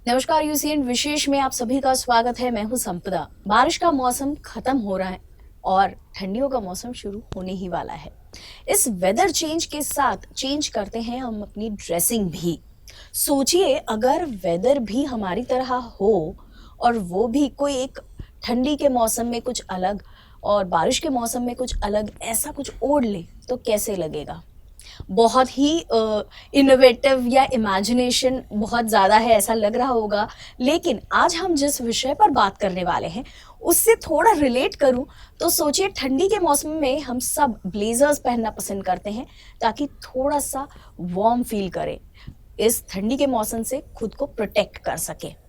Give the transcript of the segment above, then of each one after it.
नमस्कार, यूसीएन विशेष में आप सभी का स्वागत है। मैं हूं संपदा। बारिश का मौसम खत्म हो रहा है और ठंडियों का मौसम शुरू होने ही वाला है। इस वेदर चेंज के साथ चेंज करते हैं हम अपनी ड्रेसिंग भी। सोचिए अगर वेदर भी हमारी तरह हो और वो भी कोई एक ठंडी के मौसम में कुछ अलग और बारिश के मौसम में कुछ अलग ऐसा कुछ ओढ़ ले तो कैसे लगेगा। बहुत ही इनोवेटिव या इमेजिनेशन बहुत ज़्यादा है ऐसा लग रहा होगा, लेकिन आज हम जिस विषय पर बात करने वाले हैं उससे थोड़ा रिलेट करूं तो सोचिए ठंडी के मौसम में हम सब ब्लेजर्स पहनना पसंद करते हैं ताकि थोड़ा सा वार्म फील करें, इस ठंडी के मौसम से खुद को प्रोटेक्ट कर सके।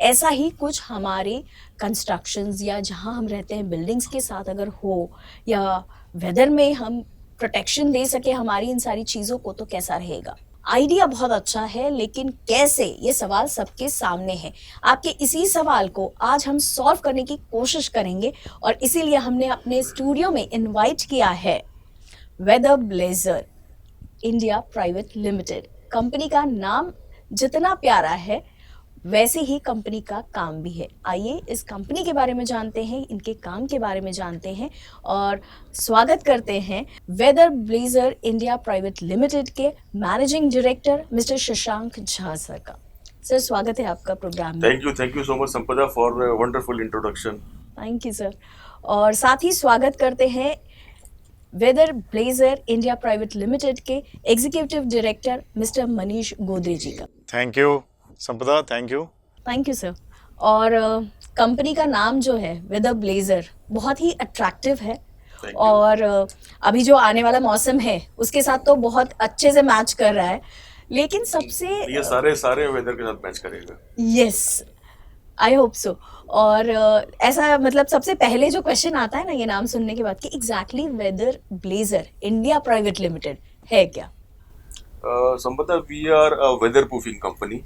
ऐसा ही कुछ हमारे कंस्ट्रक्शंस या जहां हम रहते हैं बिल्डिंग्स के साथ अगर हो या वेदर में हम प्रोटेक्शन दे सके हमारी इन सारी चीज़ों को तो कैसा रहेगा। आइडिया बहुत अच्छा है, लेकिन कैसे, ये सवाल सबके सामने है। आपके इसी सवाल को आज हम सॉल्व करने की कोशिश करेंगे और इसीलिए हमने अपने स्टूडियो में इनवाइट किया है Weather blazer India private Limited. Company का नाम जितना प्यारा है वैसे ही कंपनी का काम भी है। आइए इस कंपनी के बारे में जानते हैं, इनके काम के बारे में जानते हैं और स्वागत करते हैं weather blazer India private limited के managing director mister Shashank Jha sir का। सर स्वागत है आपका प्रोग्राम में। Thank you so much Sampada for wonderful introduction. Thank you sir. और साथ ही स्वागत करते हैं weather blazer India private limited के executive director mister Manish Godre ji का। Thank you Sampada, thank you sir. और कंपनी का नाम जो है वेदर ब्लेजर बहुत ही अट्रैक्टिव है और अभी जो आने वाला मौसम है उसके साथ तो बहुत अच्छे से मैच कर रहा है, लेकिन सबसे ये सारे वेदर के साथ मैच करेगा। Yes, I hope so. और ऐसा मतलब सबसे पहले जो क्वेश्चन आता है ना ये नाम सुनने के बाद कि exactly Weather blazer India private Limited है क्या। Sampada we are a weather proofing company.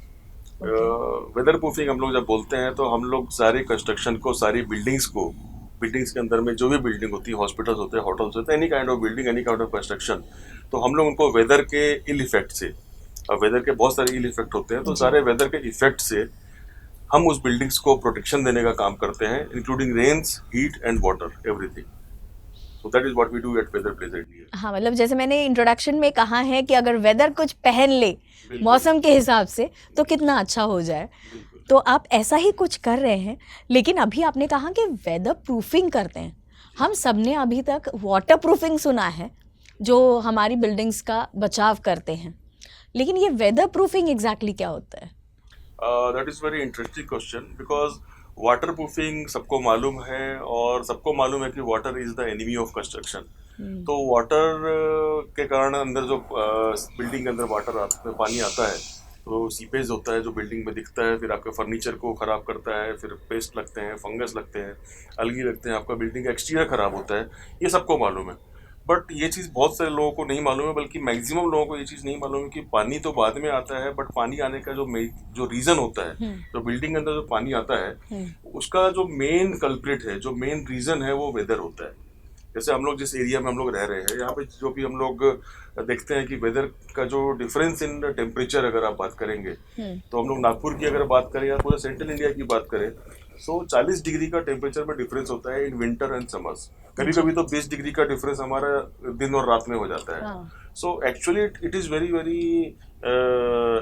Weather proofing हम लोग जब बोलते हैं तो हम लोग सारी कंस्ट्रक्शन को, सारी बिल्डिंग्स के अंदर में जो भी बिल्डिंग होती है, हॉस्पिटल्स होते हैं, होटल्स होते हैं, any kind of building, any kind of construction, तो हम लोग उनको वेदर के इल इफेक्ट से, वेदर के बहुत सारे इल इफेक्ट होते हैं, तो सारे वेदर के इफेक्ट से हम उस बिल्डिंग्स को प्रोटेक्शन देने का काम करते हैं, including rains, heat and water, everything. So that is what we do at Weather Blazer India. हाँ, मतलब जैसे मैंने इंट्रोडक्शन में कहा है कि अगर वेदर कुछ पहन ले मौसम के हिसाब से तो कितना अच्छा हो जाए, तो आप ऐसा ही कुछ कर रहे हैं। लेकिन अभी आपने कहा कि वेदर प्रूफिंग करते हैं। हम सब ने अभी तक वाटर प्रूफिंग सुना है जो हमारी बिल्डिंग्स का बचाव करते हैं, लेकिन ये वेदर प्रूफिंग एग्जैक्टली क्या होता है। That is very interesting question because water proofing सबको मालूम है और सबको मालूम है कि water is the enemy of construction. तो वाटर के कारण अंदर जो बिल्डिंग के अंदर पानी आता है तो सीपेज होता है जो बिल्डिंग में दिखता है, फिर आपके फर्नीचर को ख़राब करता है, फिर पेस्ट लगते हैं, फंगस लगते हैं, अलगी लगते हैं, आपका बिल्डिंग का एक्सटीरियर ख़राब होता है, ये सबको मालूम है। बट ये चीज़ बहुत सारे लोगों को नहीं मालूम है, बल्कि मैक्सिमम लोगों को ये चीज़ नहीं मालूम है कि पानी तो बाद में आता है, बट पानी आने का जो रीज़न होता है, जो बिल्डिंग के अंदर जो पानी आता है उसका जो मेन कल्प्रिट है, जो मेन रीज़न है वो वेदर होता है। जैसे हम लोग जिस एरिया में हम लोग रह रहे हैं यहाँ पे जो भी हम लोग देखते हैं कि वेदर का जो डिफरेंस इन टेम्परेचर अगर आप बात करेंगे तो हम लोग नागपुर की अगर बात करें या पूरे सेंट्रल इंडिया की बात करें सो 40 डिग्री का टेम्परेचर में डिफरेंस होता है इन विंटर एंड समर्स। कभी कभी तो 20 डिग्री का डिफरेंस हमारा दिन और रात में हो जाता है। So actually it is very very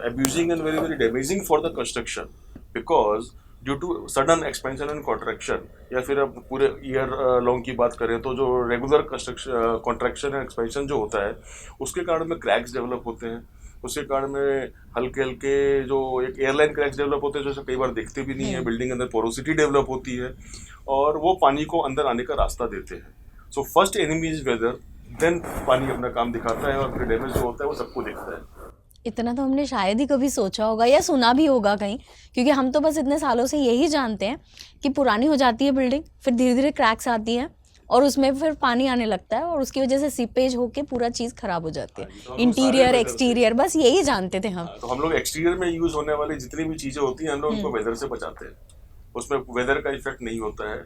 abusing and very very damaging for the construction because due to sudden expansion and contraction, या फिर अब पूरे ईयर लॉन्ग की बात करें तो जो regular construction contraction and expansion जो होता है उसके कारण में क्रैक्स डेवलप होते हैं, उसके कारण में हल्के हल्के जो एक एयरलाइन क्रैक्स डेवलप होते हैं जो कई बार देखते भी नहीं है, बिल्डिंग के अंदर पोरोसिटी डेवलप होती है और वो पानी को अंदर आने का रास्ता देते हैं। So first enemy is weather, then पानी अपना काम दिखाता है और फिर डैमेज जो होता है वो सबको दिखता है। इतना तो हमने शायद ही कभी सोचा होगा या सुना भी होगा कहीं, क्योंकि हम तो बस इतने सालों से यही जानते हैं कि पुरानी हो जाती है बिल्डिंग, फिर धीरे धीरे क्रैक्स आती हैं और उसमें फिर पानी आने लगता है और उसकी वजह से सीपेज होके पूरा चीज़ खराब हो जाती है, इंटीरियर एक्सटीरियर, बस यही जानते थे हम। तो हम लोग एक्सटीरियर में यूज होने वाली जितनी भी चीज़ें होती हैं हम लोग उनको वेदर से बचाते हैं, उसमें वेदर का इफेक्ट नहीं होता है।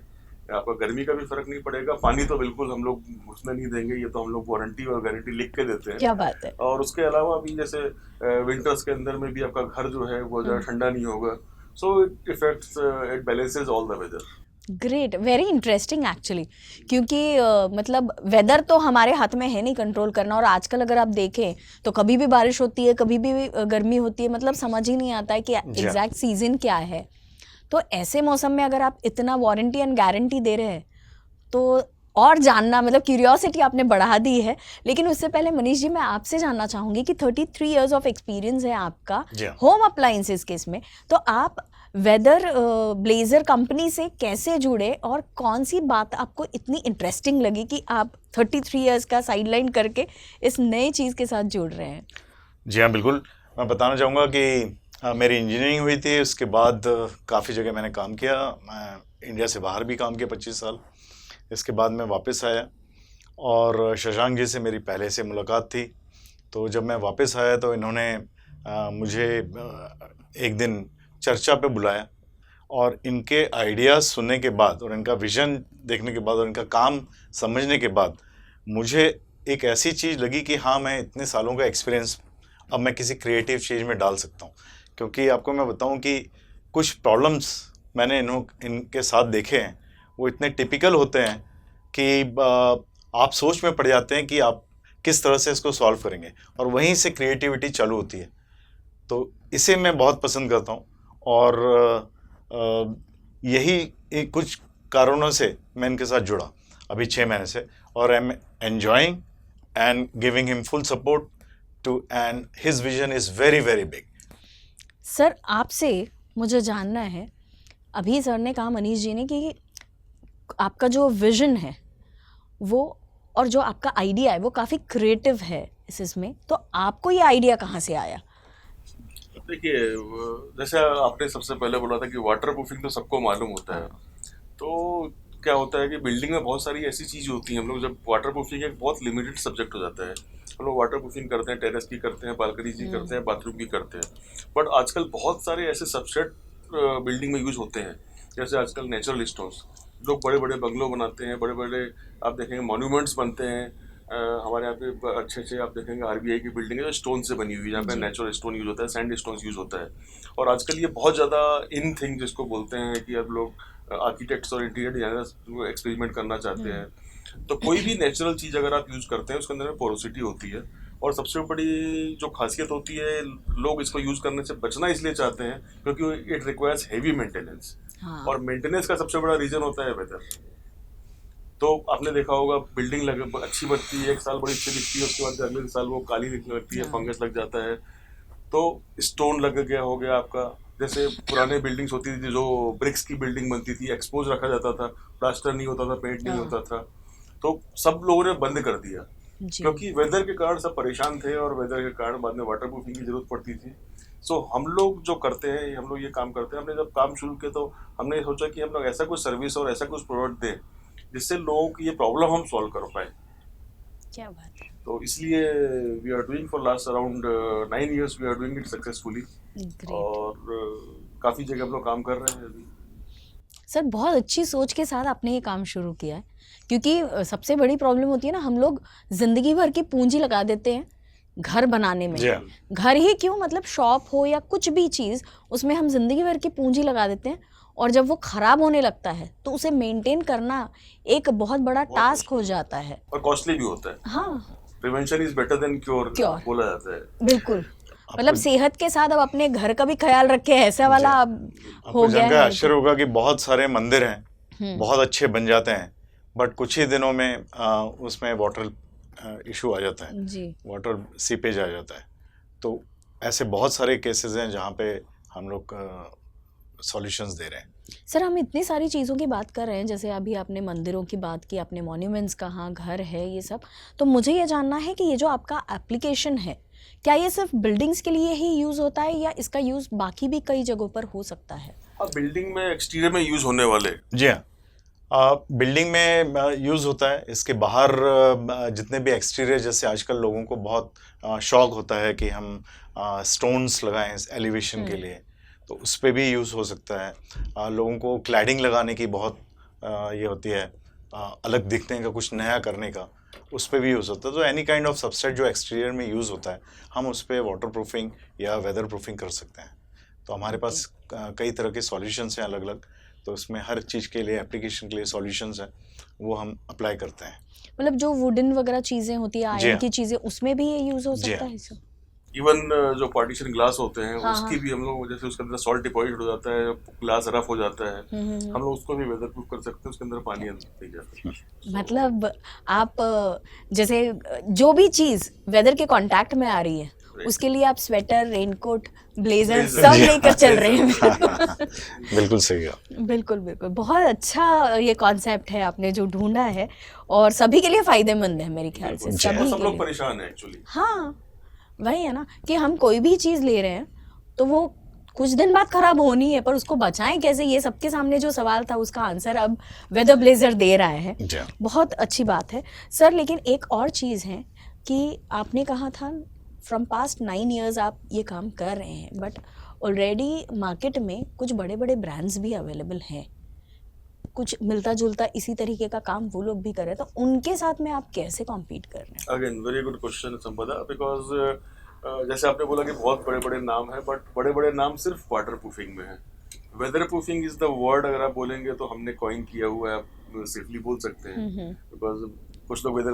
आपका गर्मी का भी फर्क नहीं पड़ेगा। पानी तो बिल्कुल हम लोग उसमें नहीं देंगे, ये तो हम लोग वारंटी और गारंटी लिख के देते हैं। क्या बात है। और उसके अलावा भी जैसे विंटर्स के अंदर में भी आपका घर जो है वो ज़्यादा ठंडा नहीं होगा। So it effects, it balances all the weather. Great, very interesting actually, क्योंकि मतलब वेदर तो हमारे हाथ में है नहीं कंट्रोल करना, और आजकल अगर आप देखें तो कभी भी बारिश होती है, कभी भी गर्मी होती है, मतलब समझ ही नहीं आता है कि एग्जैक्ट सीजन क्या है। तो ऐसे मौसम में अगर आप इतना वारंटी एंड गारंटी दे रहे हैं तो और जानना, मतलब क्यूरियोसिटी आपने बढ़ा दी है। लेकिन उससे पहले मनीष जी, मैं आपसे जानना चाहूँगी कि 33 इयर्स ऑफ एक्सपीरियंस है आपका होम अप्लायंसेस के इसमें, तो आप वेदर ब्लेजर कंपनी से कैसे जुड़े और कौन सी बात आपको इतनी इंटरेस्टिंग लगी कि आप 33 इयर्स का साइडलाइन करके इस नई चीज़ के साथ जुड़ रहे हैं? जी हाँ, बिल्कुल। मैं बताना चाहूँगा कि मेरी इंजीनियरिंग हुई थी, उसके बाद काफ़ी जगह मैंने काम किया। मैं इंडिया से बाहर भी काम किया 25 साल। इसके बाद मैं वापस आया और शशांक जी से मेरी पहले से मुलाकात थी। तो जब मैं वापस आया तो इन्होंने मुझे एक दिन चर्चा पे बुलाया, और इनके आइडियाज़ सुनने के बाद और इनका विज़न देखने के बाद और इनका काम समझने के बाद मुझे एक ऐसी चीज़ लगी कि हाँ, मैं इतने सालों का एक्सपीरियंस अब मैं किसी क्रिएटिव चीज़ में डाल सकता हूँ। क्योंकि आपको मैं बताऊँ कि कुछ प्रॉब्लम्स मैंने इनके साथ देखे हैं, वो इतने टिपिकल होते हैं कि आप सोच में पड़ जाते हैं कि आप किस तरह से इसको सॉल्व करेंगे, और वहीं से क्रिएटिविटी चालू होती है। तो इसे मैं बहुत पसंद करता हूँ, और यही कुछ कारणों से मैं इनके साथ जुड़ा अभी 6 महीने से, और I am enjoying and giving him full support too, and his vision is very very big. Sir, आपसे मुझे जानना है, अभी सर ने कहा, मनीष जी ने, कि आपका जो विजन है वो और जो आपका आइडिया है वो काफ़ी क्रिएटिव है इसमें, तो आपको ये आइडिया कहाँ से आया? देखिए, जैसे आपने सबसे पहले बोला था कि वाटर प्रूफिंग तो सबको मालूम होता है। तो क्या होता है कि बिल्डिंग में बहुत सारी ऐसी चीज़ होती हैं, हम लोग जब वाटर प्रूफिंग एक बहुत लिमिटेड सब्जेक्ट हो जाता है। हम लोग वाटर प्रूफिंग करते हैं, टेरेस की करते हैं, बालकनी की करते हैं, बाथरूम की करते हैं। बट आजकल बहुत सारे ऐसे सबसेट बिल्डिंग में यूज होते हैं। जैसे आजकल नेचुरल स्टोन्स, लोग बड़े बड़े बंगलो बनाते हैं, बड़े बड़े आप देखेंगे मॉन्यूमेंट्स बनते हैं। हमारे यहाँ पे अच्छे अच्छे आप देखेंगे आरबीआई की बिल्डिंग है जो स्टोन से बनी हुई है, जहाँ पे नेचुरल स्टोन यूज होता है, सैंड स्टोन यूज होता है। और आजकल ये बहुत ज़्यादा इन थिंग जिसको बोलते हैं कि अब लोग आर्किटेक्ट्स और इंटीरियर डिजाइनर्स एक्सपेरिमेंट करना चाहते हैं। तो कोई भी नेचुरल चीज़ अगर आप यूज़ करते हैं उसके अंदर में पोरोसिटी होती है, और सबसे बड़ी जो खासियत होती है, लोग इसको यूज़ करने से बचना इसलिए चाहते हैं क्योंकि इट रिक्वायर्स हेवी मेंटेनेंस। और मेंटेनेंस का सबसे बड़ा रीज़न होता है वेदर। तो आपने देखा होगा बिल्डिंग अच्छी बनती है, एक साल बड़ी अच्छी दिखती है, उसके बाद अगले साल वो काली दिखने लगती है, फंगस लग जाता है, तो स्टोन लग गया हो गया आपका। जैसे पुराने बिल्डिंग्स होती थी, जो ब्रिक्स की बिल्डिंग बनती थी, एक्सपोज रखा जाता था, प्लास्टर नहीं होता था, पेंट नहीं होता था, तो सब लोगों ने बंद कर दिया क्योंकि वेदर के कारण सब परेशान थे, और वेदर के कारण बाद में वाटर प्रूफिंग की जरूरत पड़ती थी। सो हम लोग जो करते हैं, हम लोग ये काम करते हैं, हमने जब काम शुरू किया तो हमने सोचा कि हम लोग ऐसा कुछ सर्विस और ऐसा कुछ प्रोडक्ट दें जिससे लोगों की ये प्रॉब्लम हम सॉल्व कर पाए। क्या बात है। तो इसलिए we are doing for last around 9 years, we are doing it successfully, और काफ़ी जगह हम लोग काम कर रहे हैं अभी। सर, बहुत अच्छी सोच के साथ आपने ये काम शुरू किया है, क्योंकि सबसे बड़ी प्रॉब्लम होती है ना, हम लोग जिंदगी भर की पूंजी लगा देते हैं घर बनाने में। घर ही क्यों, मतलब शॉप हो या कुछ भी चीज़, उसमें हम जिंदगी भर की पूंजी लगा देते हैं, और जब वो खराब होने लगता है तो उसे मेंटेन करना एक बहुत बड़ा टास्क हो जाता है, और कॉस्टली भी होता है। हाँ, prevention is better than cure बोला जाता है। बिल्कुल, मतलब सेहत के साथ अब अपने घर का भी ख्याल रखे, ऐसा वाला अब हो गया है। आश्चर्य होगा कि बहुत सारे मंदिर हैं, बहुत अच्छे बन जाते हैं, बट कुछ ही दिनों में उसमें वाटर इशू आ जाता है जी, वाटर सीपेज आ जाता है। तो ऐसे बहुत सारे केसेस हैं जहाँ पे हम लोग सॉल्यूशंस दे रहे हैं। सर, हम इतनी सारी चीज़ों की बात कर रहे हैं, जैसे अभी आपने मंदिरों की बात की, आपने मॉन्यूमेंट्स कहा, घर है, ये सब, तो मुझे ये जानना है कि ये जो आपका एप्लीकेशन है, क्या ये सिर्फ बिल्डिंग्स के लिए ही यूज़ होता है या इसका यूज़ बाकी भी कई जगहों पर हो सकता है? हाँ, बिल्डिंग में एक्सटीरियर में यूज़ होने वाले। जी हाँ, बिल्डिंग में यूज़ होता है। इसके बाहर जितने भी एक्सटीरियर, जैसे आजकल लोगों को बहुत शौक होता है कि हम स्टोन्स लगाएं एलिवेशन के लिए, तो उस पर भी यूज़ हो सकता है। लोगों को क्लैडिंग लगाने की बहुत ये होती है अलग दिखने का, कुछ नया करने का, उस पर भी यूज़ होता है। तो एनी काइंड ऑफ सबस्ट्रेट जो एक्सटीरियर में यूज़ होता है, हम उस पर वाटर प्रूफिंग या वेदर प्रूफिंग कर सकते हैं। तो हमारे पास कई तरह के सॉल्यूशंस हैं अलग अलग, तो उसमें हर चीज़ के लिए, एप्लीकेशन के लिए सॉल्यूशंस हैं, वो हम अप्लाई करते हैं। मतलब जो वुडन वगैरह चीजें होती है, जी आयरन हाँ। की चीजें, उसमें भी ये यूज हो जी सकता हाँ। है सब? इवन जो पार्टीशन ग्लास होते हैं हाँ, उसकी हाँ। भी हम लोग, जैसे उसके अंदर सॉल्ट डिपॉजिट हो जाता है, ग्लास रफ हो जाता है, हम्म। हम लोग उसको भी वेदर प्रूफ कर सकते हैं, उसके अंदर पानी अंदर नहीं जाता। मतलब आप जैसे जो भी चीज वेदर के कांटेक्ट में आ रही है, उसके लिए आप स्वेटर, रेनकोट, ब्लेजर Blazer, सब जी। लेकर चल रहे हैं। बिल्कुल सही है। बिल्कुल बिल्कुल, बहुत अच्छा ये कॉन्सेप्ट है आपने जो ढूंढा है, और सभी के लिए फायदेमंद है मेरे ख्याल से, बिल्कुल, जी। और सभी सब के लोग लिए। परेशान है एक्चुअली। हाँ, वही है ना कि हम कोई भी चीज ले रहे हैं तो वो कुछ दिन बाद खराब होनी है, पर उसको बचाएं कैसे, ये सबके सामने जो सवाल था उसका आंसर अब वेदर ब्लेजर दे रहा है। जी हाँ। बहुत अच्छी बात है सर। लेकिन एक और चीज़ है कि आपने कहा था फ्रॉम पास्ट 9 years आप ये काम कर रहे हैं, बट ऑलरेडी मार्केट में कुछ बड़े बड़े ब्रांड्स भी अवेलेबल हैं, कुछ मिलता जुलता इसी तरीके का काम वो लोग भी कर रहे हैं, तो उनके साथ में आप कैसे कॉम्पीट कर रहे हैं? अगेन वेरी गुड क्वेश्चन संपदा, बिकॉज जैसे आपने बोला कि बहुत बड़े बड़े नाम हैं, बट बड़े बड़े नाम सिर्फ वाटर प्रूफिंग में है। Weather proofing is the word अगर आप बोलेंगे तो हमने कॉइन किया हुआ है, आप सेफली बोल सकते हैं, बिकॉज कुछ लोग वेदर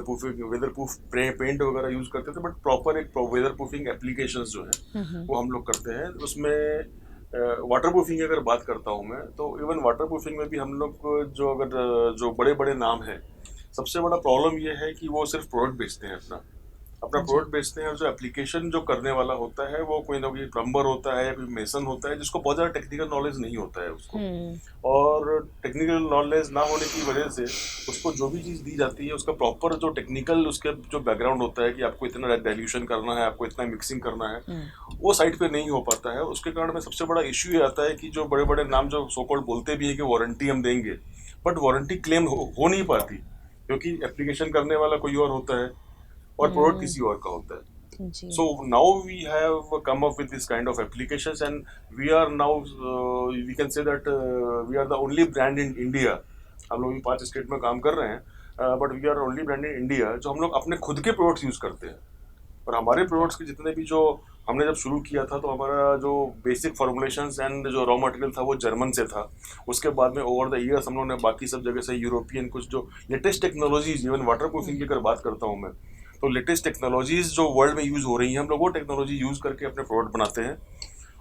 प्रूफ पेंट वगैरह यूज करते थे, बट प्रॉपर एक वेदर प्रूफिंग एप्लीकेशंस जो है वो हम लोग करते हैं। उसमें वाटर प्रूफिंग की अगर बात करता हूँ मैं, तो इवन वाटर प्रूफिंग में भी हम लोग जो अगर जो बड़े बड़े नाम है, सबसे बड़ा प्रॉब्लम ये है कि वो सिर्फ प्रोडक्ट बेचते हैं, अपना प्रोडक्ट बेचते हैं, और जो एप्लीकेशन जो करने वाला होता है वो कोई ना कोई प्लम्बर होता है या कोई मेसन होता है, जिसको बहुत ज़्यादा टेक्निकल नॉलेज नहीं होता है उसको, और टेक्निकल नॉलेज ना होने की वजह से उसको जो भी चीज़ दी जाती है उसका प्रॉपर जो टेक्निकल उसके जो बैकग्राउंड होता है कि आपको इतना डाइल्यूशन करना है, आपको इतना मिक्सिंग करना है, वो साइट पे नहीं हो पाता है। उसके कारण में सबसे बड़ा इश्यू ये आता है कि जो बड़े बड़े नाम जो सो कॉल्ड बोलते भी है कि वारंटी हम देंगे, बट वारंटी क्लेम हो नहीं पाती, क्योंकि एप्लीकेशन करने वाला कोई और होता है और प्रोडक्ट किसी और का होता है। So now we have come up with this kind of applications, and we are now we can say that we are the only brand in India. हम लोग 5 स्टेट में काम कर रहे हैं, but we are only brand in India जो हम लोग अपने खुद के प्रोडक्ट्स यूज करते हैं। और हमारे प्रोडक्ट्स के जितने भी जो हमने जब शुरू किया था, तो हमारा जो बेसिक फॉर्मुलेशंस एंड जो रॉ मटेरियल था वो जर्मन से था। उसके बाद में ओवर द ईयर्स हम लोगों ने बाकी सब जगह से यूरोपियन कुछ जो latest technologies, even water proofing की अगर बात करता हूँ मैं, तो लेटेस्ट टेक्नोलॉजीज जो वर्ल्ड में यूज़ हो रही हैं, हम लोग वो टेक्नोलॉजी यूज़ करके अपने प्रोडक्ट बनाते हैं।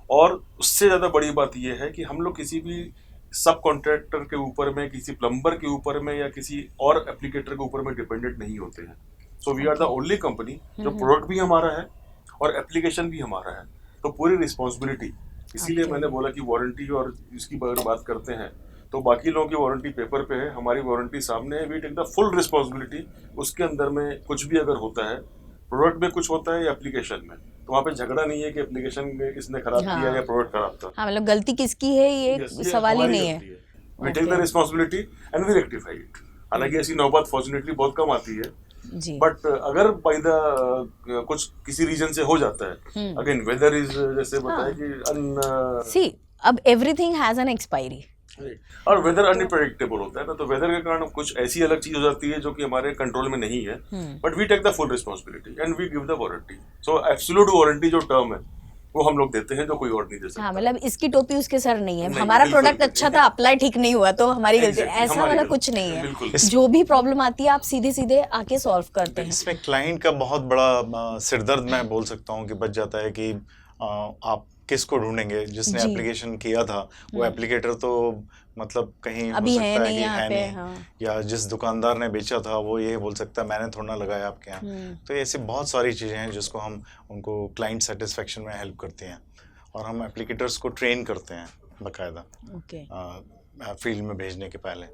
और उससे ज़्यादा बड़ी बात ये है कि हम लोग किसी भी सब कॉन्ट्रैक्टर के ऊपर में, किसी प्लम्बर के ऊपर में या किसी और एप्लीकेटर के ऊपर में डिपेंडेंट नहीं होते हैं। So we are the only company जो प्रोडक्ट भी हमारा है और एप्लीकेशन भी हमारा है, तो पूरी रिस्पॉन्सिबिलिटी। इसीलिए मैंने बोला कि वारंटी और इसकी बात करते हैं तो बाकी लोगों की वारंटी पेपर पे है, हमारी वारंटी सामने है। We take the full responsibility. उसके अंदर में कुछ भी अगर होता है, प्रोडक्ट में कुछ होता है या एप्लीकेशन में, तो वहाँ पे झगड़ा नहीं है कि एप्लीकेशन में किसने खराब किया या प्रोडक्ट खराब था। हाँ, मतलब गलती किसकी है ये सवाल ही नहीं है। We take the responsibility and we rectify it. हालांकि ऐसी नौबत फॉर्चुनेटली बहुत कम आती है, बट अगर बाय द कुछ किसी रीजन से हो जाता है, अगेन वेदर इज जैसे बताया कि सी अब एवरीथिंग हैज एन एक्सपायरी, और वेदर अनप्रेडिक्टेबल होता है ना, तो वेदर के कारण कुछ ऐसी अलग चीज हो जाती है जो कि हमारे कंट्रोल में नहीं है, but we take the full responsibility and we give the warranty. So absolute warranty जो टर्म है वो हम लोग देते हैं, जो कोई और नहीं दे सकता। हाँ, मतलब इसकी टोपी उसके सर नहीं है, नहीं, हमारा बिल्कुल प्रोडक्ट नहीं। अच्छा था, अप्लाई ठीक नहीं हुआ तो हमारी गलती, Exactly, ऐसा हमारी वाला गलती, कुछ नहीं है। बिल्कुल। जो भी प्रॉब्लम आती है आप सीधे सीधे आके सॉल्व करते हैं। इसमें क्लाइंट का बहुत बड़ा सिरदर्द मैं बोल सकता हूँ कि बच जाता है कि आप किसको ढूंढेंगे। जिसने एप्लीकेशन किया था वो एप्लीकेटर तो मतलब कहीं अभी हो है सकता है नहीं कि यहाँ है पे, नहीं, हाँ। या जिस दुकानदार ने बेचा था वो ये बोल सकता है मैंने थोड़ा ना लगाया आपके यहाँ। तो ऐसी बहुत सारी चीज़ें हैं जिसको हम उनको क्लाइंट सेटिस्फेक्शन में हेल्प करते हैं, और हम एप्लीकेटर्स को ट्रेन करते हैं बाकायदा फील्ड में भेजने के पहले।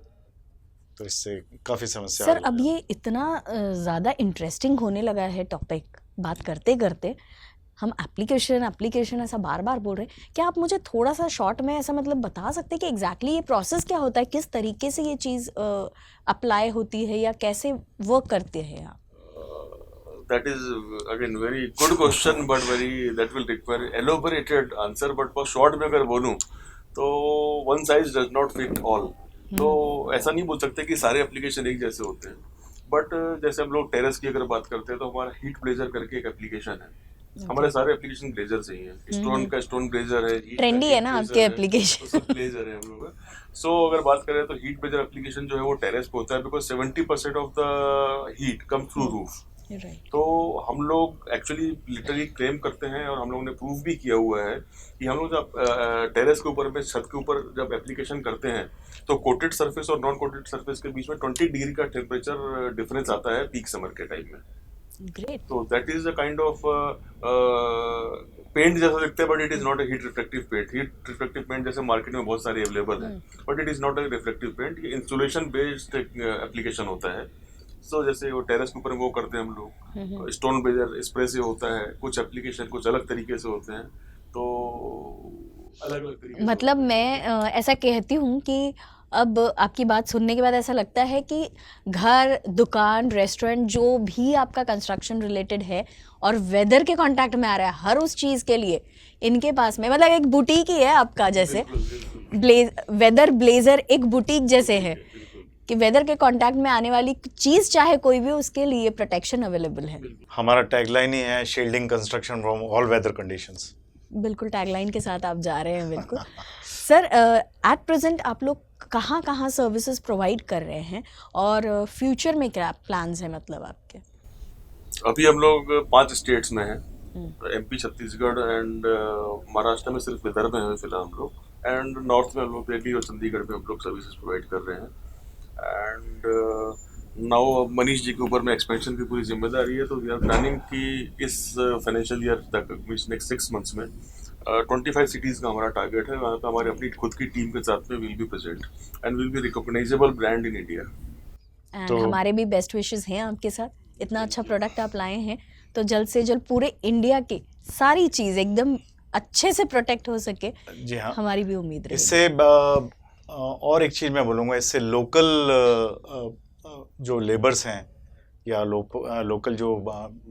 तो इससे काफ़ी समस्या सर अब ये इतना ज़्यादा इंटरेस्टिंग होने लगा है टॉपिक, बात करते करते हम एप्लीकेशन ऐसा बार बार बोल रहे हैं। क्या आप मुझे थोड़ा सा शॉर्ट में ऐसा मतलब बता सकते हैं कि एग्जैक्टली ये प्रोसेस क्या होता है, किस तरीके से ये चीज़ अप्लाई होती है या कैसे वर्क करते हैं आप? That is again very good question, but that will require elaborated answer. But for short में अगर बोलूँ तो one size does not fit all. तो ऐसा नहीं बोल सकते कि सारे एप्लीकेशन एक जैसे होते हैं, बट जैसे हम लोग टेरेस की अगर बात करते हैं तो हमारा हीट ब्लेजर करके एक एप्लीकेशन है। हमारे सारे एप्लीकेशन ब्लेजर से ही है। स्टोन का स्टोन ब्लेजर है, हीट का ट्रेंडी है हीट ना ब्लेजर आपके है, एप्लीकेशन। तो सब ब्लेजर है हम लोग का। सो अगर बात करें तो हीट ब्लेजर एप्लीकेशन जो है वो टेरेस पे होता है, because 70% of the heat come through roof. Right. तो हम लोग एक्चुअली लिटरली क्लेम करते हैं और हम लोगों ने प्रूव भी किया हुआ है कि हम लोग जब टेरेस के ऊपर में, छत के ऊपर जब एप्लीकेशन करते हैं तो कोटेड सरफेस और नॉन कोटेड सरफेस के बीच में 20 डिग्री का टेम्परेचर डिफरेंस आता है पीक समर के टाइम में। ग्रेट। तो that is a kind of paint जैसा दिखता है, but it is not a heat reflective paint. Heat reflective paint जैसे मार्केट में बहुत सारे अवेलेबल हैं, but it is not a reflective paint. ये इंसुलेशन बेस्ड एप्लीकेशन होता है। सो जैसे वो टेरेस के ऊपर वो करते हैं हम लोग, स्टोन ब्लेजर स्प्रे से होता है, कुछ एप्लीकेशन कुछ अलग तरीके से होते हैं, तो अलग अलग तरीके से मतलब होते हैं। मैं ऐसा कहती हूँ कि अब आपकी बात सुनने के बाद ऐसा लगता है कि घर, दुकान, रेस्टोरेंट जो भी आपका कंस्ट्रक्शन रिलेटेड है और वेदर के कांटेक्ट में आ रहा है, हर उस चीज़ के लिए इनके पास में, मतलब एक बुटीक ही है आपका, जैसे बिल्कुल, बिल्कुल, वेदर ब्लेजर एक बुटीक जैसे है बिल्कुल, कि वेदर के कांटेक्ट में आने वाली चीज़ चाहे कोई भी, उसके लिए प्रोटेक्शन अवेलेबल है। हमारा टैगलाइन ही है shielding construction from all weather conditions. बिल्कुल टैगलाइन के साथ आप जा रहे हैं। बिल्कुल सर, एट प्रेजेंट आप लोग कहाँ कहाँ सर्विसेज प्रोवाइड कर रहे हैं और फ्यूचर में क्या प्लान्स हैं, मतलब आपके? अभी हम लोग 5 स्टेट्स में हैं, एमपी, छत्तीसगढ़ एंड महाराष्ट्र में सिर्फ विदर्भ में है फिलहाल हम लोग, एंड नॉर्थ में हम लोग दिल्ली और चंडीगढ़ में हम लोग सर्विसेज प्रोवाइड कर रहे हैं। एंड नाउ मनीष जी के ऊपर में एक्सपेंशन की पूरी जिम्मेदारी है, तो वी आर प्लानिंग कि इस फाइनेंशियल ईयर तक, नेक्स्ट 6 मंथ्स में 25 सिटीज़ का हमारा टारगेट है। वहाँ पे हमारे अपनी खुद की टीम के साथ में will be present and will be recognisable brand in India. And तो- हमारे भी बेस्ट विशेस हैं आपके साथ। इतना अच्छा प्रोडक्ट आप लाए हैं तो जल्द से जल्द पूरे इंडिया की सारी चीज़ एकदम अच्छे से प्रोटेक्ट हो सके, जी हाँ, हमारी भी उम्मीद रही। इससे और एक चीज़ मैं बोलूँगा, इससे लोकल जो लेबर्स हैं या लोकल जो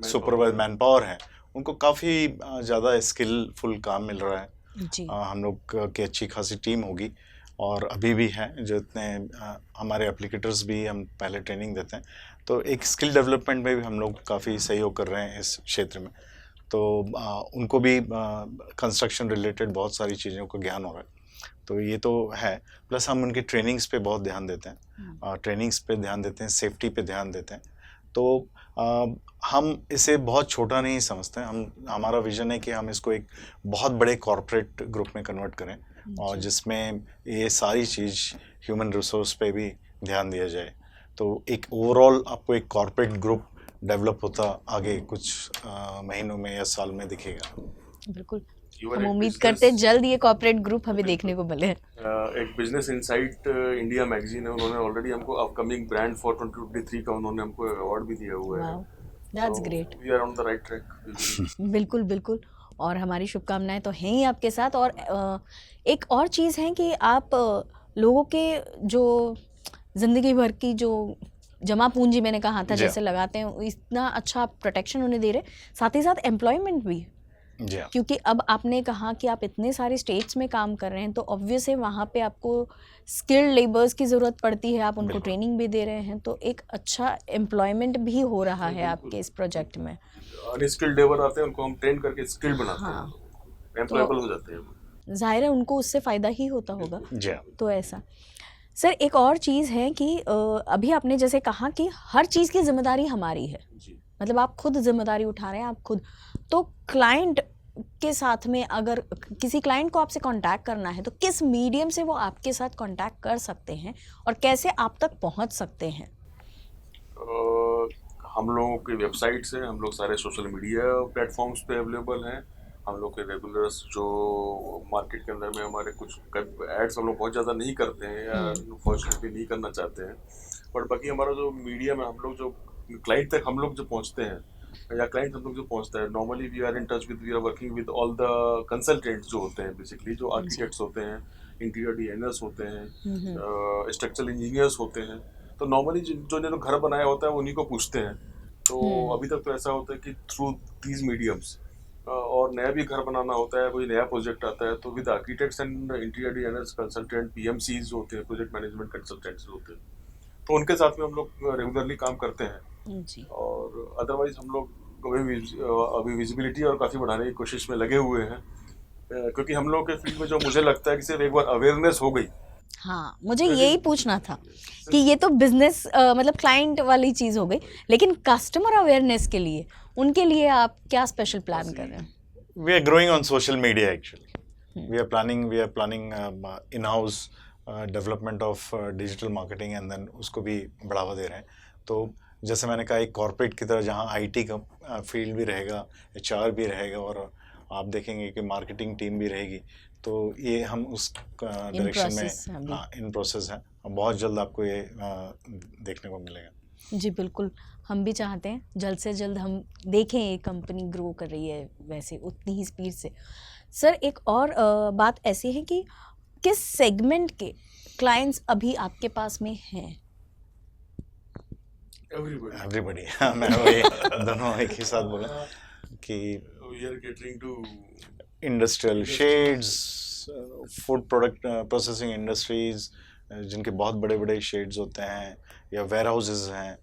सुपरवाइज मैन पावर हैं, उनको काफ़ी ज़्यादा स्किलफुल काम मिल रहा है। जी। हम लोग की अच्छी खासी टीम होगी और अभी भी है, जो इतने हमारे एप्लीकेटर्स भी हम पहले ट्रेनिंग देते हैं, तो एक स्किल डेवलपमेंट में भी हम लोग काफ़ी सहयोग कर रहे हैं इस क्षेत्र में। तो उनको भी कंस्ट्रक्शन रिलेटेड बहुत सारी चीज़ों का ज्ञान हो रहा है, तो ये तो है। प्लस हम उनकी ट्रेनिंग्स पे बहुत ध्यान देते हैं, ट्रेनिंग्स पे ध्यान देते हैं, सेफ्टी पे ध्यान देते हैं। तो हम इसे बहुत छोटा नहीं समझते हैं। हमारा विजन है कि हम इसको एक बहुत बड़े कॉरपोरेट ग्रुप में कन्वर्ट करें, और जिसमें ये सारी चीज़ ह्यूमन रिसोर्स पे भी ध्यान दिया जाए। तो एक ओवरऑल आपको एक कॉरपोरेट ग्रुप डेवलप होता आगे कुछ महीनों में या साल में दिखेगा। बिल्कुल, You are हम a उम्मीद business- करते हैं जल्द ये कॉर्पोरेट ग्रुप हमें देखने को मिले। एक बिजनेस इंसाइट इंडिया मैगजीन है, उन्होंने ऑलरेडी हमको अपकमिंग ब्रांड फॉर 2023 का उन्होंने हमको अवार्ड भी दिया हुआ है। Wow, that's great. We are on the right track. बिल्कुल बिल्कुल, और हमारी शुभकामनाएं तो हैं ही आपके साथ। और एक और चीज़ है कि आप लोगों के जो ज़िंदगी भर की जो जमा पूंजी, मैंने कहा था, जी। जैसे लगाते हैं, इतना अच्छा प्रोटेक्शन उन्हें दे रहे, साथ ही साथ एम्प्लॉयमेंट भी। जी हाँ, क्योंकि अब आपने कहा कि आप इतने सारे स्टेट्स में काम कर रहे हैं, तो ऑब्वियस है वहाँ पे आपको स्किल्ड लेबर्स की ज़रूरत पड़ती है, आप उनको बिल्कुल। ट्रेनिंग भी दे रहे हैं, तो एक अच्छा एम्प्लॉयमेंट भी हो रहा है आपके इस प्रोजेक्ट में। अनस्किल्ड लेबर आते हैं, उनको हम ट्रेन करके स्किल्ड बनाते हाँ। हैं, एम्प्लॉयबल हो जाते हैं। ज़ाहिर है उनको उससे फ़ायदा ही होता होगा। जी हाँ। तो ऐसा सर, एक और चीज़ है कि अभी आपने जैसे कहा कि हर चीज़ की जिम्मेदारी हमारी है, जी। मतलब आप खुद जिम्मेदारी उठा रहे हैं, आप खुद। तो क्लाइंट के साथ में अगर किसी क्लाइंट को आपसे कांटेक्ट करना है, तो किस मीडियम से वो आपके साथ कांटेक्ट कर सकते हैं और कैसे आप तक पहुंच सकते हैं? हम लोगों की वेबसाइट से, हम लोग सारे सोशल मीडिया प्लेटफॉर्म्स पे अवेलेबल हैं। हम लोग के रेगुलर्स जो मार्केट के अंदर में हमारे कुछ एड्स हम लोग बहुत ज़्यादा नहीं करते हैं या फॉर्चुनेटली नहीं करना चाहते हैं, बट बाकी हमारा जो मीडिया में हम लोग जो क्लाइंट तक हम लोग जो पहुंचते हैं या क्लाइंट हम लोग जो पहुंचता है, normally we are in touch with, we are working with all the consultants जो होते हैं, बेसिकली जो आर्किटेक्ट्स होते हैं, इंटीरियर डिजाइनर्स होते हैं, स्ट्रक्चरल इंजीनियर्स होते हैं। तो नॉर्मली जो जिन्होंने घर बनाया होता है उन्हीं को पूछते हैं। तो अभी तक तो ऐसा होता है कि थ्रू दीज मीडियम्स और नया भी घर बनाना होता है, कोई नया प्रोजेक्ट आता है, तो with architects and interior designers consultant, PMCs होते हैं, प्रोजेक्ट मैनेजमेंट कंसल्टेंट्स होते हैं, तो उनके साथ में हम लोग रेगुलरली काम करते हैं। जी। और अदरवाइज हम लोग अभी विजिबिलिटी और काफ़ी बढ़ाने की कोशिश में लगे हुए हैं, क्योंकि हम लोग के फील्ड में जो मुझे लगता है कि सिर्फ एक बार अवेयरनेस हो गई। हाँ, मुझे यही पूछना था कि ये तो बिजनेस मतलब क्लाइंट वाली चीज हो गई, लेकिन कस्टमर अवेयरनेस के लिए, उनके लिए आप क्या स्पेशल प्लान कर रहे हैं? We are growing on social media actually. We are planning in-house development of digital marketing and then उसको भी बढ़ावा दे रहे हैं। तो जैसे मैंने कहा, एक कॉर्पोरेट की तरह जहाँ आईटी का फील्ड भी रहेगा, एचआर भी रहेगा, और आप देखेंगे कि मार्केटिंग टीम भी रहेगी, तो ये हम उस डायरेक्शन में इन प्रोसेस हैं। बहुत जल्द आपको ये देखने को मिलेगा। जी बिल्कुल, हम भी चाहते हैं जल्द से जल्द हम देखें ये कंपनी ग्रो कर रही है वैसे उतनी ही स्पीड से। सर, एक और बात ऐसी है कि किस सेगमेंट के क्लाइंट्स अभी आपके पास में हैं? एवरीबॉडी मैं वही दोनों एक ही साथ बोला कि we are catering to industrial sheds, food product processing industries जिनके बहुत बड़े बड़े शेड्स होते हैं, या वेयर हाउसेज हैं,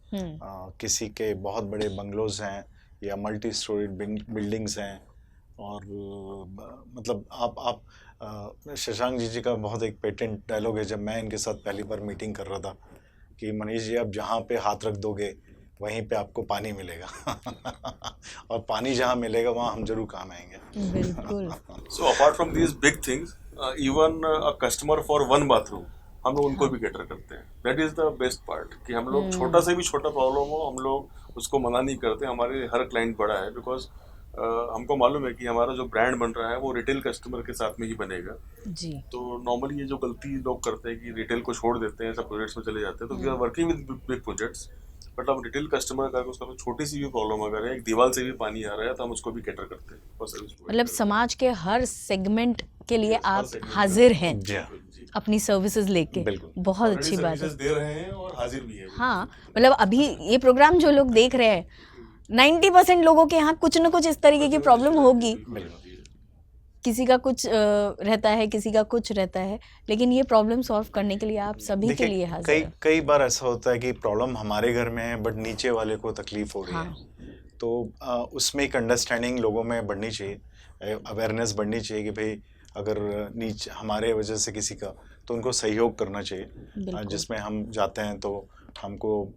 किसी के बहुत बड़े बंगलोज हैं, या मल्टी स्टोरीड बिल्डिंग्स हैं। और मतलब आप शशांक जी का बहुत एक पेटेंट डायलॉग है, जब मैं इनके साथ पहली बार मीटिंग कर रहा था, कि मनीष जी, आप जहाँ पे हाथ रख दोगे वहीं पे आपको पानी मिलेगा और पानी जहाँ मिलेगा वहाँ हम जरूर काम आएंगे। बिल्कुल। So apart from these big things, even a customer for one bathroom, हम लोग उनको भी कैटर करते हैं। That is the best part, कि हम लोग छोटा से भी छोटा प्रॉब्लम हो, हम लोग उसको मना नहीं करते। हमारे हर क्लाइंट बड़ा है, बिकॉज हमको मालूम है कि हमारा जो ब्रांड बन रहा है वो रिटेल कस्टमर के साथ में ही बनेगा। जी। तो नॉर्मली ये जो गलती लोग करते हैं कि रिटेल को छोड़ देते हैं, सब प्रोजेक्ट्स में चले जाते हैं, तो we are working with big projects, but अब रिटेल कस्टमर का उसका तो छोटी सी भी प्रॉब्लम अगर है, एक दीवार से भी पानी आ रहा है, तो हम उसको भी कैटर करते हैं और सर्विस। मतलब समाज के हर सेगमेंट के लिए आप हाजिर हैं अपनी सर्विसेज लेके। बहुत अच्छी बात है, दे रहे हैं और हाजिर भी है। हाँ, मतलब अभी ये प्रोग्राम जो लोग देख रहे हैं, 90% लोगों के यहाँ कुछ न कुछ इस तरीके की प्रॉब्लम होगी। किसी का कुछ रहता है, किसी का कुछ रहता है, लेकिन ये प्रॉब्लम सॉल्व करने के लिए आप सभी के लिए हाजिर हैं। कई बार ऐसा होता है कि प्रॉब्लम हमारे घर में है, बट नीचे वाले को तकलीफ हो रही है, तो उसमें एक अंडरस्टैंडिंग लोगों में बढ़नी चाहिए, अवेयरनेस बढ़नी चाहिए कि भाई अगर नीचे हमारे वजह से किसी का, तो उनको सहयोग करना चाहिए। जिसमें हम जाते हैं तो हमको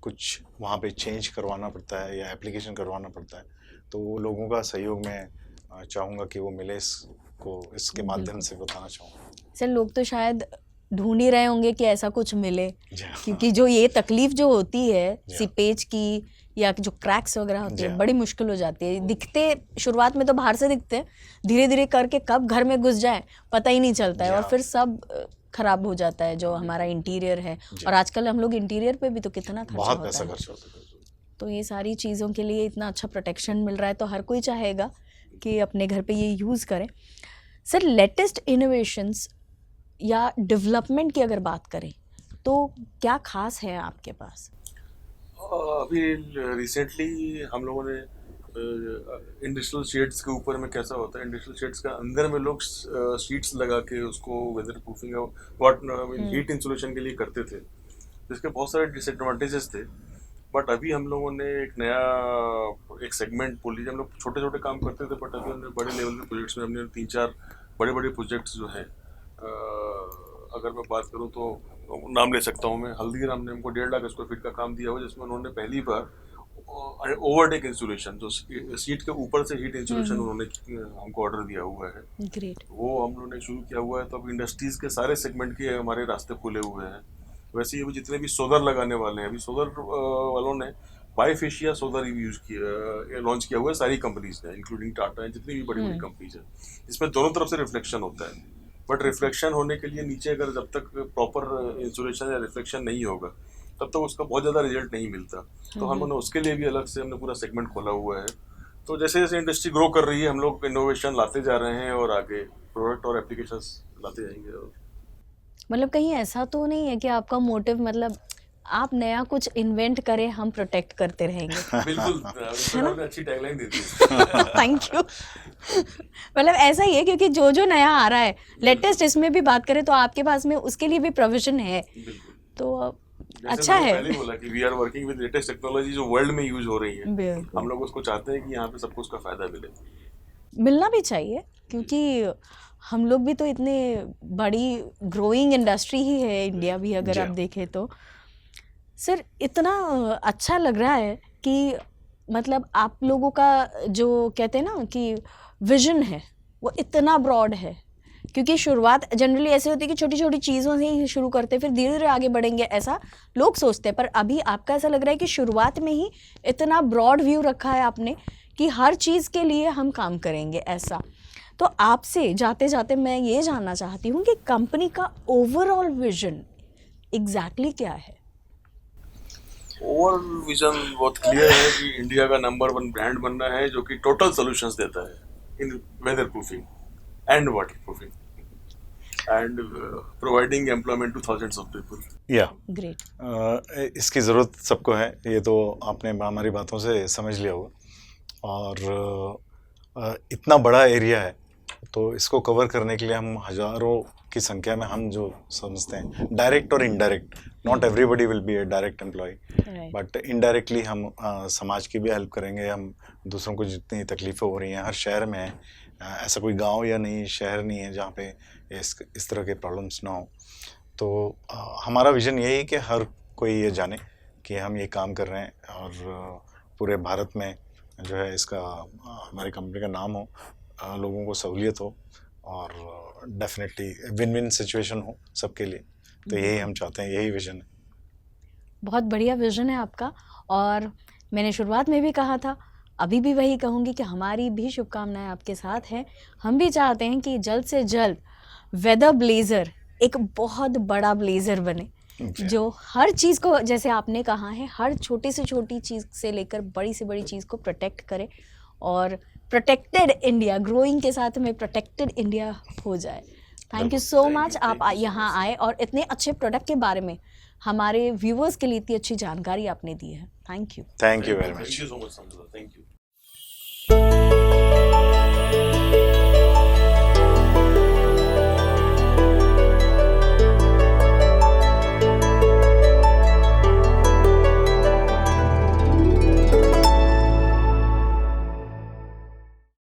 कुछ वहाँ पे चेंज करवाना पड़ता है या एप्लीकेशन करवाना पड़ता है, तो वो लोगों का सहयोग मैं चाहूँगा कि वो मिले, इसके माध्यम से बताना चाहूँगा। सर, लोग तो शायद ढूंढ ही रहे होंगे कि ऐसा कुछ मिले, क्योंकि जो ये तकलीफ जो होती है सीपेज की या जो क्रैक्स वगैरह होती है, बड़ी मुश्किल हो जाती है। दिखते शुरुआत में तो बाहर से दिखते हैं, धीरे धीरे करके कब घर में घुस जाए पता ही नहीं चलता है, और फिर सब खराब हो जाता है जो हमारा इंटीरियर है। और आजकल हम लोग इंटीरियर पे भी तो कितना खर्चा होता है, तो ये सारी चीज़ों के लिए इतना अच्छा प्रोटेक्शन मिल रहा है, तो हर कोई चाहेगा कि अपने घर पे ये यूज़ करें। सर, लेटेस्ट इनोवेशंस या डेवलपमेंट की अगर बात करें तो क्या खास है आपके पास? अभी रिसेंटली हम लोगों ने इंडस्ट्रियल शेड्स के ऊपर में कैसा होता है, इंडस्ट्रियल शेड्स का अंदर में लोग शीट्स लगा के उसको वेदर प्रूफिंग हीट इंसुलेशन के लिए करते थे, जिसके बहुत सारे डिसएडवांटेजेस थे। बट अभी हम लोगों ने एक नया एक सेगमेंट बोल लीजिए, हम लोग छोटे छोटे काम करते थे, बट अभी हमने बड़े लेवल के प्रोजेक्ट्स में हमने 3-4 बड़े बड़े प्रोजेक्ट्स जो हैं, अगर मैं बात करूं तो नाम ले सकता हूं मैं। हल्दीराम ने हमको 1.5 लाख स्क्वायर फीट का काम दिया हुआ, जिसमें उन्होंने पहली बार ओवरटेक इंसुलेशन, जो सीट के ऊपर से हीट इंसुलेशन उन्होंने हमको ऑर्डर दिया हुआ है। ग्रेट। वो हम लोगों ने शुरू किया हुआ है, तो अब इंडस्ट्रीज के सारे सेगमेंट के हमारे रास्ते खुले हुए हैं। वैसे ये जितने भी सोलर लगाने वाले हैं, अभी सोलर वालों ने बायोफेशिया सोलर यूज किया, लॉन्च किया हुआ है सारी कंपनीज ने, इंक्लूडिंग टाटा, जितनी भी बड़ी बड़ी कंपनीज हैं, जिसमें दोनों तरफ से रिफ्लेक्शन होता है। बट रिफ्लेक्शन होने के लिए नीचे अगर जब तक प्रॉपर इंसुलेशन या रिफ्लेक्शन नहीं होगा, तब तक उसका बहुत ज़्यादा रिजल्ट नहीं मिलता। तो हमने उसके लिए भी अलग से हमने पूरा सेगमेंट खोला हुआ है। तो जैसे जैसे इंडस्ट्री ग्रो कर रही है, हम लोग इनोवेशन लाते जा रहे हैं और आगे प्रोडक्ट और एप्लीकेशंस लाते जाएंगे। और मतलब कहीं ऐसा तो नहीं है कि आपका मोटिव मतलब आप नया कुछ इन्वेंट करें, हम प्रोटेक्ट करते रहेंगे। बिल्कुल, आपने अच्छी टैगलाइन दी थी। Thank you. मतलब ऐसा ही है, क्योंकि जो जो नया आ रहा है, लेटेस्ट इसमें भी बात करें तो आपके पास में उसके लिए भी प्रोविजन है, बिल्कुल। तो जैसे अच्छा मैंने है। पहले ही बोला कि we are working with latest technology जो वर्ल्ड में यूज हो रही है। बिल्कुल। हम लोग उसको चाहते हैं कि यहाँ पे सबको उसका फायदा मिले। मिलना भी चाहिए, क्योंकि हम लोग भी तो इतने बड़ी ग्रोइंग इंडस्ट्री ही है इंडिया भी, अगर जी आप हाँ। देखें तो। सर, इतना अच्छा लग रहा है कि मतलब आप लोगों का जो कहते हैं ना कि विजन है, वो इतना ब्रॉड है। क्योंकि शुरुआत जनरली ऐसे होती है कि छोटी छोटी चीज़ों से ही शुरू करते हैं, फिर धीरे धीरे आगे बढ़ेंगे, ऐसा लोग सोचते हैं। पर अभी आपका ऐसा लग रहा है कि शुरुआत में ही इतना ब्रॉड व्यू रखा है आपने कि हर चीज़ के लिए हम काम करेंगे, ऐसा। तो आपसे जाते जाते मैं ये जानना चाहती हूँ कि कंपनी का ओवरऑल विजन एग्जैक्टली क्या है? ओवरऑल विजन बहुत क्लियर है कि इंडिया का नंबर 1 ब्रांड बनना है जो कि टोटल सॉल्यूशंस देता है in weather proofing and water proofing and providing employment to thousands of people. Yeah great. इसकी ज़रूरत सबको है, ये तो आपने हमारी बातों से समझ लिया होगा। और इतना बड़ा एरिया है, तो इसको कवर करने के लिए हम हज़ारों की संख्या में, हम जो समझते हैं डायरेक्ट और indirect, not everybody will be a direct employ, but indirectly हम समाज की भी हेल्प करेंगे। हम दूसरों को जितनी तकलीफ़ें हो रही हैं, हर शहर में है, ऐसा कोई गांव या नहीं शहर नहीं है जहाँ पे इस तरह के प्रॉब्लम्स ना हो। तो हमारा विज़न यही है कि हर कोई ये जाने कि हम ये काम कर रहे हैं, और पूरे भारत में जो है इसका हमारी कंपनी का नाम हो, लोगों को सहूलियत हो, और डेफिनेटली विन विन सिचुएशन हो सबके लिए। तो यही हम चाहते हैं, यही विज़न है। बहुत बढ़िया विजन है आपका, और मैंने शुरुआत में भी कहा था, अभी भी वही कहूँगी कि हमारी भी शुभकामनाएं आपके साथ हैं। हम भी चाहते हैं कि जल्द से जल्द वेदर ब्लेज़र एक बहुत बड़ा ब्लेज़र बने, जो हर चीज़ को, जैसे आपने कहा है, हर छोटी से छोटी चीज़ से लेकर बड़ी से बड़ी चीज़ को प्रोटेक्ट करे, और प्रोटेक्टेड इंडिया, ग्रोइंग के साथ में प्रोटेक्टेड इंडिया हो जाए। थैंक यू सो मच, आप यहाँ आए और इतने अच्छे प्रोडक्ट के बारे में हमारे व्यूअर्स के लिए इतनी अच्छी जानकारी आपने दी है। Thank you. Thank you very much. Thank you so much, thank you.